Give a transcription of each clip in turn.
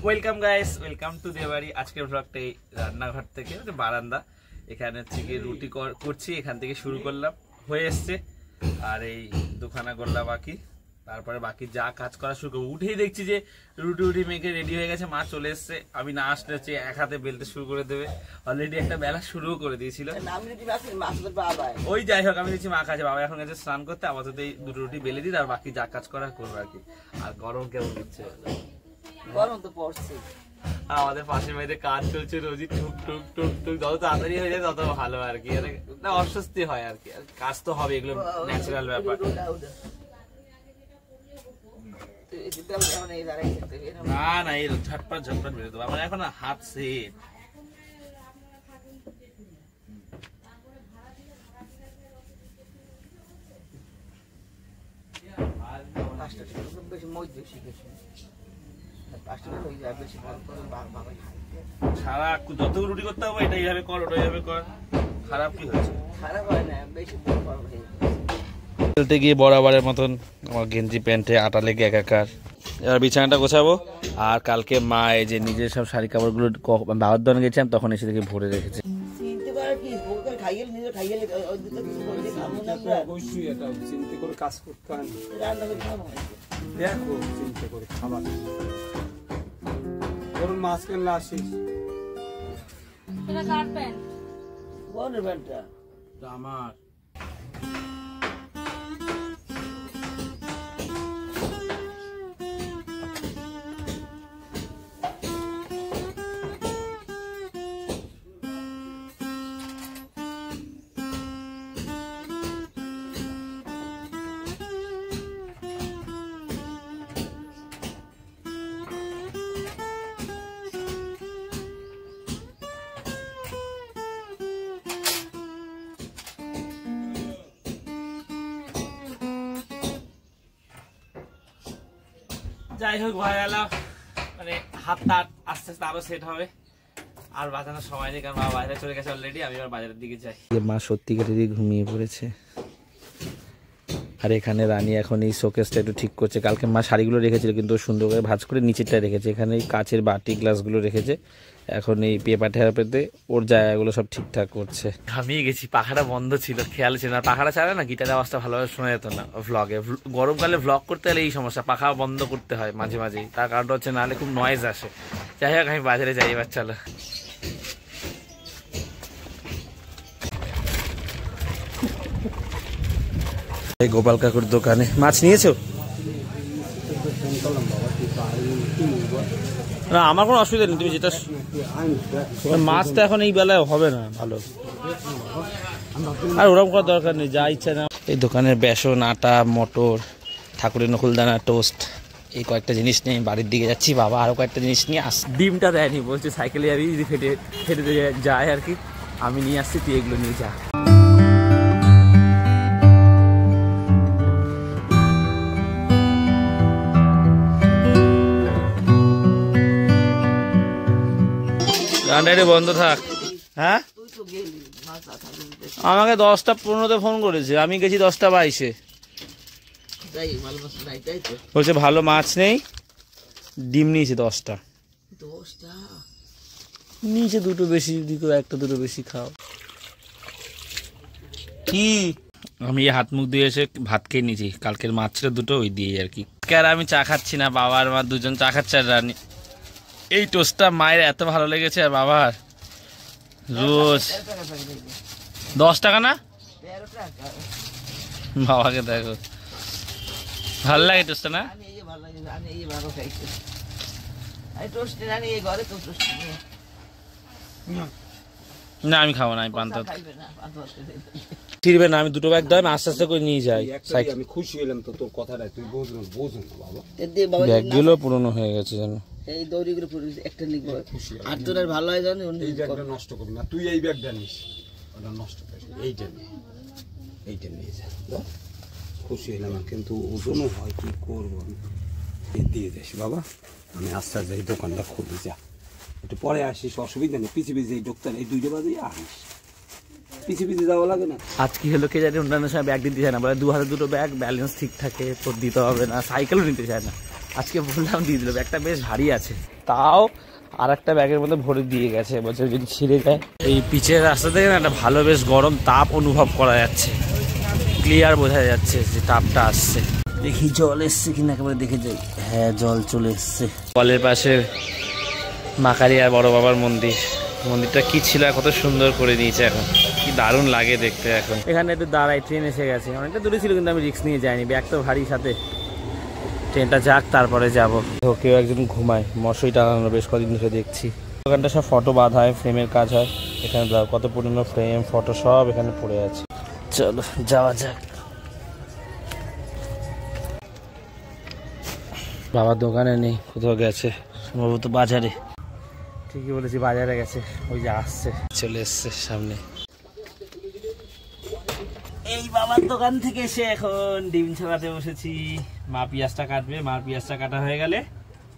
Welcome guys, welcome to Debari. আজকের ব্লগটা এই রান্নাঘর থেকে, বারান্দা। এখানে থেকে রুটি করছি, এখান থেকে শুরু করলাম, হয়ে এসছে। আর এই দুখানা গোল্লা বাকি, তারপরে বাকি যা কাজ করা শুরু করবো। উঠেই দেখছি যে রুটি মেখে রেডি হয়ে গেছে, মা চলে এসছে। আমি না আসলে হচ্ছে এক হাতে বেলতে শুরু করে দেবে। অলরেডি একটা বেলা শুরুও করে দিয়েছিল। ওই যাই হোক, আমি দেখছি মা কাছে, বাবা এখন গেছে স্নান করতে। আপাতত এই দুটো রুটি বেলে দিই, আর বাকি যা কাজ করা করবো আর কি। আর গরম কেমন হচ্ছে? গরম তো পড়ছে। আমাদের পাশের বাড়িতে কাজ চলছে, রোজই টুক টুক টুক টুক। যত তাড়াতাড়ি হয়ে যায় তত ভালো আর কি। না অস্বস্তি হয় আর কি, কাজ তো হবে, এগুলো ন্যাচারাল ব্যাপার। না না, এই ঝটপট বেরো দেবো। আমার এখন হাত সেট। সারা যত রুটি করতে হবে এটা এইভাবে কর, ওটা এইভাবে কর। খারাপ কি হয়েছে? খারাপ হয় না, বেশি খেলতে গিয়ে বরাবরের মতন আমার গেঞ্জি প্যান্টে আটা লেগে একাকার। এবার বিছানাটা গোছাবো। আর কালকে মা এই যে নিজের সব শাড়ি কাপড়গুলো বাবার দোকানে গেছিলাম, তখন এসে থেকে ভরে রেখেছে। মাছ কেনলে আসিস? আমার যাই হোক ভাই আলা, মানে হাতটা আস্তে আস্তে আরো সেট হবে। আর বাজানোর সময় নেই, কারণ মা বাইরে চলে গেছে অলরেডি। আমি আবার বাজারের দিকে যাই। মা সত্যিকারেরই ঘুমিয়ে পড়েছে। আর এখানে রানী এখন এই শোকেসটা একটু ঠিক করছে। কালকে মা শাড়িগুলো রেখেছিল, কিন্তু সুন্দর করে ভাঁজ করে নিচেরটা রেখেছে। এখানে এই কাচের বাটি গ্লাসগুলো রেখেছে। এখন এই পেপার থেরাপিতে ওর জায়গাগুলো সব ঠিকঠাক করছে। ঘামিয়ে গেছি, পাখাটা বন্ধ ছিল, খেয়াল ছিল না। পাখাটা চালে না, গিটারের আওয়াজটা ভালোভাবে শোনা যেত না ভ্লগে। গরমকালে ভ্লগ করতে হলে এই সমস্যা, পাখা বন্ধ করতে হয় মাঝে মাঝেই। তার কারণটা হচ্ছে নাহলে খুব নয়েজ আসে। যাই হোক, আমি বাজারে যাই এবার, চলো। এই গোপাল কাকুর দোকানে মাছ নিয়েছো? না, আমার কোনো অসুবিধা নেই, তুমি যেটা। মাছ তো এখন এই বেলায় হবে না ভালো, আর ওরকম করার দরকার নেই, যা ইচ্ছা না। এই দোকানের বেসন, আটা, মটর, ঠাকুরের নকুলদানা, টোস্ট, এই কয়েকটা জিনিস নিয়ে বাড়ির দিকে যাচ্ছি। বাবা আরো কয়েকটা জিনিস নিয়ে আস। ডিমটা দেয়নি, বলছে সাইকেলে যাবি, যদি ফেটে যায় আর কি। আমি নিয়ে আসছি, তুই এগুলো নিয়ে যা। গানটা বন্ধ থাক। হ্যাঁ, আমাকে 10টা 15-তে ফোন করেছে, আমি গেছি 10টা 22-এ। বলছে ভালো মাছ নেই, ডিম নিয়েছে 10টা। নিচে দুটো বেশি, একটা দুটো বেশি খাও। কি আমি হাত মুখ দিয়ে এসে ভাত খেয়ে নিয়েছি, কালকের মাছ ছিল দুটো, ওই দিয়ে আর কি। আর আমি চা খাচ্ছি না, বাবা আর মা দুজন চা খাচ্ছে। আর রানী, এই টোস্টটা মায়ের এত ভালো লেগেছে, আর বাবার রোজ 10 টাকা না। বাবাকে দেখো, ভালো লাগে টোস্টটা না? না আমি খাবো না, আমি পান্তা ফিরবে না। আমি দুটো ব্যাগ দাও, আমি আস্তে আস্তে করে নিয়ে যাই। আমি খুশি হলাম তো তোর কথাটা, তুই বোঝো না বাবা। ব্যাগগুলো পুরনো হয়ে গেছে জানো। এই দড়িগুলো একটা নিব, আর তোর আর ভালো হয় জানো। এই ব্যাগটা নষ্ট করবি না, তুই এই ব্যাগটা নিস, ওটা নষ্ট করিস। এইটা নিয়ে যা, খুশি হলাম। কিন্তু ওজনও হয়, কি করবো আমি। দিয়ে যাস বাবা, আমি আস্তে আস্তে এই দোকানটা খুলি। যা একটু পরে আসিস, অসুবিধা নেই। পিছিয়ে এই দোকান এই 2টা বাজে আসিস। পিছিয়ে যাওয়া লাগে না। আজ কি হলো কে জানি, অন্যান্য সময় ব্যাগ দিতে চায় না, বলে 2 হাতে দুটো ব্যাগ, ব্যালেন্স ঠিক থাকে তোর দিতে হবে না, সাইকেলও নিতে চায় না। আজকে বললাম দিয়ে দিল, ব্যাগটা বেশ ভারী আছে। তাও আর একটা ব্যাগের মধ্যে ভরে দিয়ে গেছে, বলছে যদি ছিঁড়ে যায়। এই পিচের রাস্তা থেকে না একটা ভালো বেশ গরম তাপ অনুভব করা যাচ্ছে, ক্লিয়ার বোঝা যাচ্ছে যে তাপটা আসছে। দেখি জল এসছে কিনা একেবারে দেখে যাই। হ্যাঁ জল চলে এসছে। কলের পাশে মাকারিয়া বড় বাবার মন্দির, মন্দিরটা কি ছিল কত সুন্দর করে দিয়েছে এখন, কি দারুণ লাগে দেখতে। এখন এখানে একটু দাঁড়াই, ট্রেন এসে গেছে, অনেকটা দূরে ছিল কিন্তু আমি রিস্ক নিয়ে যাইনি, ব্যাগ তো ভারী সাথে। ট্রেনটা যাক তারপরে যাবো। কেউ একজন ঘুমায়, মশারি টানানো বেশ কদিন ধরে দেখছি। দোকানটা সব ফটো বাঁধা হয়, ফ্রেমের কাজ হয় এখানে। কত পুরনো ফ্রেম ফটো সব এখানে পড়ে আছে। চলো যাওয়া যাক। বাবার দোকানে নেই, কোথাও গেছে সম্ভবত বাজারে। ঠিকই বলেছি, বাজারে গেছে, ওই যে আসছে, চলে এসছে সামনে। এই বাবার দোকান থেকে এসে এখন ডিম ছাড়াতে বসেছি। মা পেঁয়াজটা কাটবে, মার পেঁয়াজটা কাটা হয়ে গেলে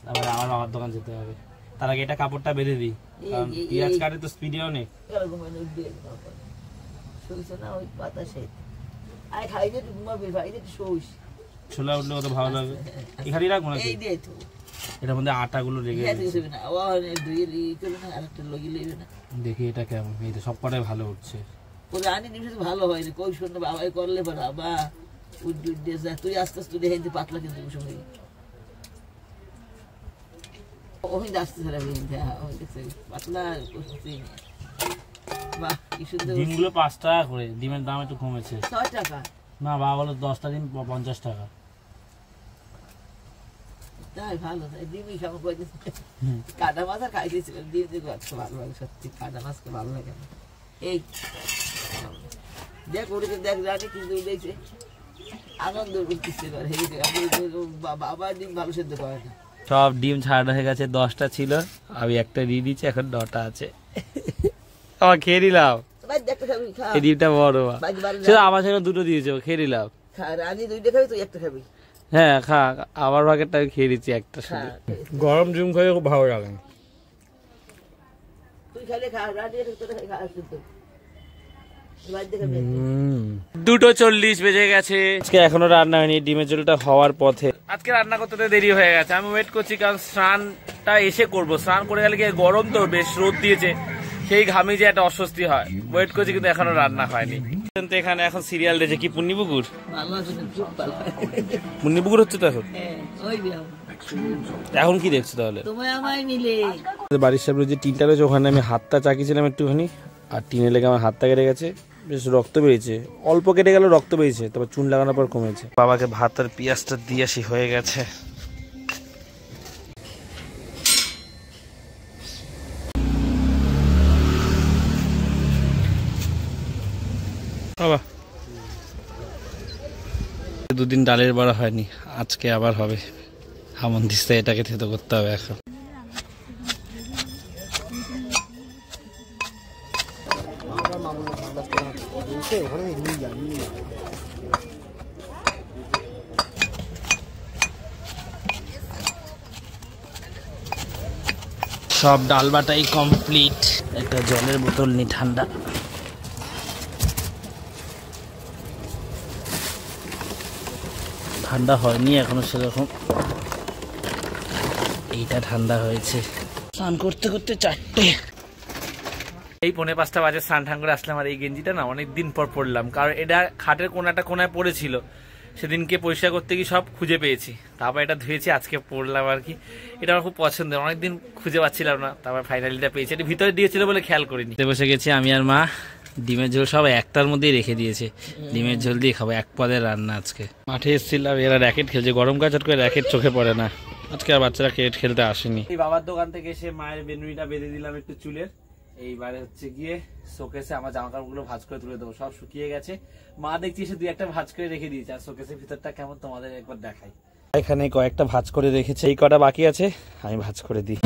তারপরে আমার বাবার দোকান যেতে হবে। তার আগে এটা কাপড়টা বেঁধে দিই, কারণ পেঁয়াজ কাটে তো স্পিডেও নেই। ছোলা উঠলে কত ভালো লাগবে। এখানেই রাখবো না, এটার মধ্যে আটাগুলো রেখে দেখি এটা কেমন। এই তো সব কটাই ভালো উঠছে। ভালো হয়নি, কই শুনে বাবাই করলে বাবা তুই আস্তে আস্তে দেখে পাতলা কিন্তু ওই আসতে পাতলা। ডিমগুলো 5 টাকা করে, ডিমের দাম একটু কমেছে। 6 টাকা না বাবা বলো 10টা ডিম 50 টাকা। তাই ভালো, ডিমই খাবো। কাটা মাছ আর খাই দিয়েছিলাম, ডিম দিয়ে ভালো লাগে সত্যি, কাটা মাছকে ভালো লাগে। এই দেখ ওদিকে দেখ রানি কিন্তু দেখছে আনন্দ করতেছে, বাবা ডিম ভালো সেদ্ধ করে না। সব ডিম ছাড়ানো হয়ে গেছে, 10টা ছিল, আমি একটা দিয়ে দিচ্ছি, এখন 9টা আছে। আমার খেয়ে নিলাম, এই ডিমটা বড় সেটা আমার সঙ্গে 2টো দিয়েছে, খেয়ে নিলাম। রানি 2টা খাবি, তুই একটা খাবি। হ্যাঁ খা, আমার ভাগেরটা আমি খেয়ে দিচ্ছি একটা শুধু। গরম ডিম খেয়ে খুব ভালো লাগে। তুই খাইলে খা, রানি খা শুধু। 2:40 বেজে গেছে, আজকে এখনো রান্না হয়নি, ডিমের ঝোলটা হওয়ার পথে। আজকে রান্না করতে দেরি হয়ে গেছে, আমি ওয়েট করছি, কারণ স্নানটা এসে করব। স্নান করে গেলে গিয়ে গরম তো বেশ, রোদ দিয়েছে, সেই ঘামে যে একটা অস্বস্তি হয়। ওয়েট করছি কিন্তু এখনো রান্না হয়নি। এখানে এখন সিরিয়াল দিয়েছে কি, পুণ্যপুকুর। পুণ্যপুকুর হচ্ছে তো এখন। এখন কি দেখছো তাহলে? বাড়ির সামনে যে টিনটা রয়েছে ওখানে আমি হাতটা চাকিয়েছিলাম একটুখানি, আর টিনে লেগে আমার হাতটা কেটে গেছে, বেশ রক্ত বেরিয়েছে, অল্প কেটে গেল রক্ত বেরিয়েছে, তারপর চুন লাগানোর পর কমেছে। বাবাকে ভাত আর পেঁয়াজটা দিয়ে আসি, হয়ে গেছে। বাবা 2 দিন ডালের বড়া হয়নি, আজকে আবার হবে। হামন দিস্তা, এটাকে থেতো করতে হবে এখন। সব ডাল বাটাই কমপ্লিট। একটা জলের বোতল নি ঠান্ডা। ঠান্ডা হয়নি এখনো সেরকম, এইটা ঠান্ডা হয়েছে। স্নান করতে করতে 4টে, এই 4:45 বাজে স্নান ঠান করে আসলাম। আর এই গেঞ্জিটা না অনেকদিন পর পরলাম, কারণ এটা খাটের কোনাটা কোনায় পড়েছিল, সেদিনকে পরিষ্কার করতে গিয়ে সব খুঁজে পেয়েছি, তারপর এটা ধুয়েছি, আজকে পরলাম আর কি। এটা আমার খুব পছন্দের, অনেকদিন খুঁজে পাচ্ছিলাম না, তারপর ফাইনালিটা পেয়েছি। এটা ভিতরে দিয়েছিল বলে খেয়াল করিনি। বসে গেছি আমি আর মা, ডিমের ঝোল সব একটার মধ্যেই রেখে দিয়েছে, ডিমের ঝোল দিয়ে খাবো, 1 পদের রান্না আজকে। মাঠে এসেছিলাম, এরা র্যাকেট খেলছে, গরম কাজ করে র্যাকেট চোখে পড়ে না, আজকে আর বাচ্চারা ক্রিকেট খেলতে আসেনি। এই বাবার দোকান থেকে এসে মায়ের বেনুনিটা বেঁধে দিলাম একটু চুলের। এইবারে হচ্ছে গিয়ে শোকেসে আমার জামা কাপড়গুলো ভাঁজ করে তুলে দেবো, সব শুকিয়ে গেছে। মা দেখছি এসে 2-1টা ভাঁজ করে রেখে দিয়েছে, আর শোকেসের ভিতরটা কেমন তোমাদের একবার দেখাই। এখানে কয়েকটা ভাঁজ করে রেখেছে, এই কটা বাকি আছে, আমি ভাঁজ করে দিই।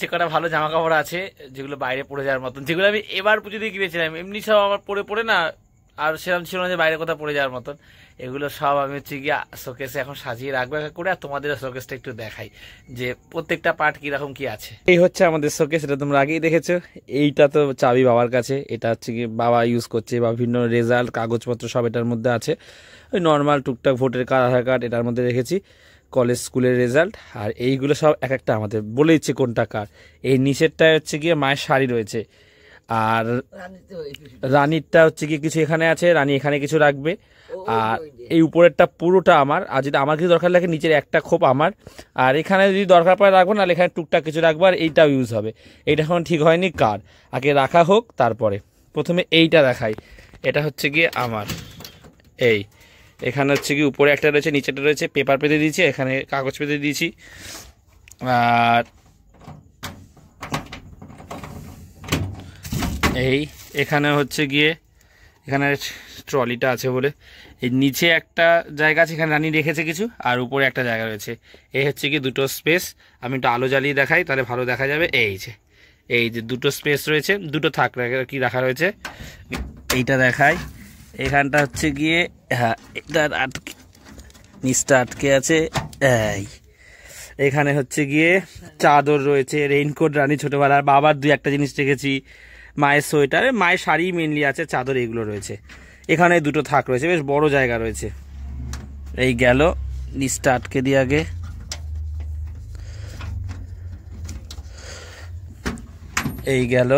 যে কটা ভালো জামা কাপড় আছে যেগুলো বাইরে পরে যাওয়ার মতন, যেগুলো আমি এবার পুজো দিয়ে কিনেছিলাম, এমনি সব আমার পরে না, আর সেরকম ছিল না যে বাইরে কোথাও পরে যাওয়ার মতন। এগুলো সব আমি হচ্ছে গিয়ে শোকেসে এখন সাজিয়ে রাখবো করে, আর তোমাদের শোকেসটা একটু দেখাই যে প্রত্যেকটা পার্ট কিরকম কি আছে। এই হচ্ছে আমাদের শোকেস, এটা তোমরা আগেই দেখেছো। এইটা তো চাবি বাবার কাছে, এটা হচ্ছে কি বাবা ইউজ করছে, বা বিভিন্ন রেজাল্ট কাগজপত্র সব এটার মধ্যে আছে। ওই নর্মাল টুকটাক ভোটের কার্ড, আধার কার্ড এটার মধ্যে রেখেছি, কলেজ স্কুলের রেজাল্ট, আর এইগুলো সব এক একটা আমাদের বলে দিচ্ছে কোনটা কার। এই নিচেরটায় হচ্ছে গিয়ে মায়ের শাড়ি রয়েছে, আর রানীরটা হচ্ছে গিয়ে কিছু এখানে আছে, রানী এখানে কিছু রাখবে, আর এই উপরেরটা পুরোটা আমার। আর যদি আমার কিছু দরকার লাগে নিচের একটা খোপ আমার, আর এখানে যদি দরকার পড়ে রাখবো, নাহলে এখানে টুকটাক কিছু রাখবো, আর এইটাও ইউজ হবে। এইটা এখন ঠিক হয়নি কার, আগে রাখা হোক তারপরে। প্রথমে এইটা দেখাই, এটা হচ্ছে গিয়ে আমার। এই এখানে হচ্ছে কি উপরে একটা রয়েছে, নিচেটা রয়েছে, পেপার পেতে দিয়েছি, এখানে কাগজ পেতে দিয়েছি। আর এই এখানে হচ্ছে গিয়ে এখানে ট্রলিটা আছে বলে এই নিচে একটা জায়গা আছে, এখানে রানী রেখেছে কিছু, আর উপরে একটা জায়গা রয়েছে। এই হচ্ছে কি দুটো স্পেস, আমি একটু আলো জ্বালিয়ে দেখাই তাহলে ভালো দেখা যাবে। এই যে দুটো স্পেস রয়েছে, দুটো থাক কি রাখা রয়েছে, এইটা দেখাই। এখানটা হচ্ছে গিয়ে হ্যাঁ এটা আটকে, নিচটা আটকে আছে। এখানে হচ্ছে গিয়ে চাদর রয়েছে, রেইনকোট রানী ছোটবেলার, বাবার দুই একটা জিনিস রেখেছি, মায়ের সোয়েটার, মায়ের শাড়ি মেনলি আছে, চাদর এগুলো রয়েছে। এখানে দুটো থাক রয়েছে, বেশ বড় জায়গা রয়েছে। এই গেল, নিচটা আটকে দিয়ে আগে। এই গেল,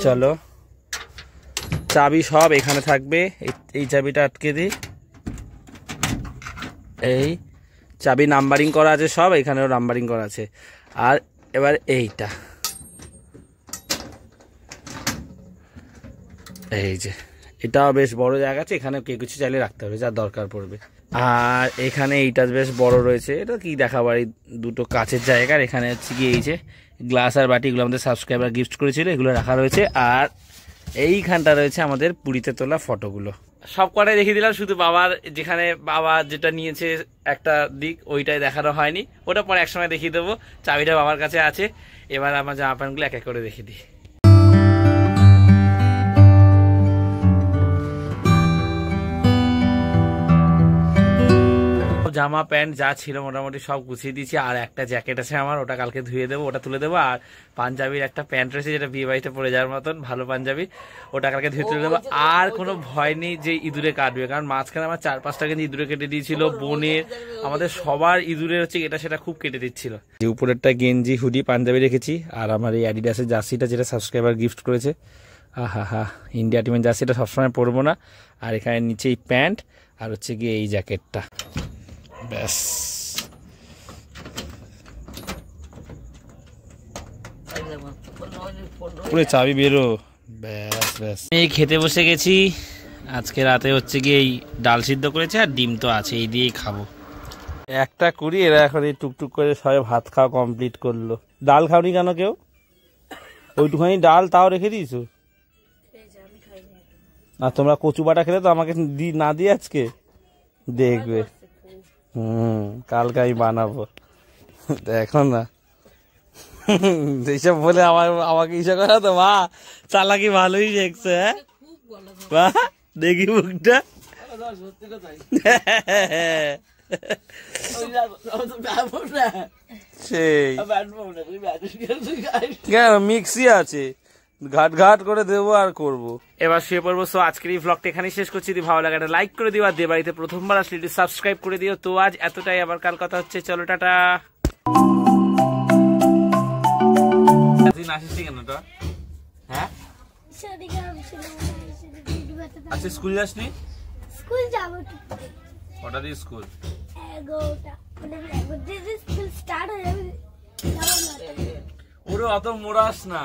চলো চাবি সব এখানে থাকবে, এই চাবিটা আটকে দিই। এই চাবি নাম্বারিং করা আছে সব, এখানেও নাম্বারিং করা আছে। আর এবার এইটা, এই যে এটাও বেশ বড় জায়গা আছে, এখানে কেউ কিছু চাইলে রাখতে হবে যার দরকার পড়বে। আর এখানে এইটা বেশ বড় রয়েছে, এটা কি দেখাবার, এই দুটো কাচের জায়গার। এখানে হচ্ছে কি এই যে গ্লাস আর বাটিগুলো আমাদের সাবস্ক্রাইবার গিফট করেছিল, এগুলো রাখা রয়েছে। আর এইখানটা রয়েছে আমাদের পুরীতে তোলা ফটোগুলো, সব কটাই দেখিয়ে দিলাম। শুধু বাবার যেখানে বাবা যেটা নিয়েছে একটা দিক, ওইটাই দেখানো হয়নি, ওটা পরে একসময় দেখিয়ে দেবো। চাবিটা বাবার কাছে আছে। এবার আমার জামা প্যান্টগুলো এক এক করে দেখিয়ে দিই। জামা প্যান্ট যা ছিল মোটামুটি সব গুছিয়ে দিয়েছি, আর একটা জ্যাকেট আছে আমার, ওটা কালকে ধুয়ে দেবো, ওটা তুলে দেবো। আর পাঞ্জাবির একটা প্যান্ট রয়েছে যেটা বিয়ে বাড়িতে পরে যাওয়ার মতন, ভালো পাঞ্জাবি, ওটা কালকে ধুয়ে তুলে দেবো। আর কোনো ভয় নেই যে ইঁদুরে কাটবে, কারণ মাঝখানে আমার 4-5টা কিন্তু ইঁদুরে কেটে দিয়েছিল, বোনের আমাদের সবার ইঁদুরের হচ্ছে এটা সেটা খুব কেটে দিচ্ছিল। যে উপরেরটা গেঞ্জি হুডি পাঞ্জাবি রেখেছি, আর আমার এই অ্যাডিডাসের জার্সিটা যেটা সাবস্ক্রাইবার গিফট করেছে, ইন্ডিয়া টিমের জার্সিটা সবসময় পরবো না। আর এখানে নিচে এই প্যান্ট, আর হচ্ছে গিয়ে এই জ্যাকেটটা, ব্যাস। পুরো চাবি বেরো, ব্যাস ব্যাস। এই খেতে বসে গেছি, আজকে রাতে হচ্ছে গিয়ে এই ডাল সিদ্ধ করেছে, আর ডিম তো আছে, এই দিয়েই খাবো। 1:20 এরা এখন এই টুকটুক করে সবাই ভাত খাওয়া কমপ্লিট করলো। ডাল খাওনি কেন কেউ? ওইটুখানি ডাল তাও রেখে দিয়েছো? আর তোমরা কচু বাটা খেলে তো আমাকে না দিয়ে আজকে দেখবে। কালকে আমি বানাবো, দেখো না। এইসব বলে আমাকে ইসে করা তো মা চালাকি ভালোই দেখছে। হ্যাঁ দেখি মুখটা, সেই কেন মিক্সি আছে, ঘাট ঘাট করে দেবো আর করবো। এবার শুয়ে পড়বো। সো আজকের এই ভ্লগটা এখানেই শেষ করছি। যদি ভালো লাগে লাইক করে দিও, আর দিয়ে বাড়িতে প্রথমবার আসলে একটু সাবস্ক্রাইব করে দিও। তো আজ এতটাই, আবার কাল কথা হচ্ছে। চলো টাটা। হ্যাঁ আচ্ছা, স্কুল যাসনি? স্কুল যাবো কটা দিয়ে স্কুল? 11টা, স্কুল স্টার্ট হয়ে যাবে। ওরে অত মোড়াস না।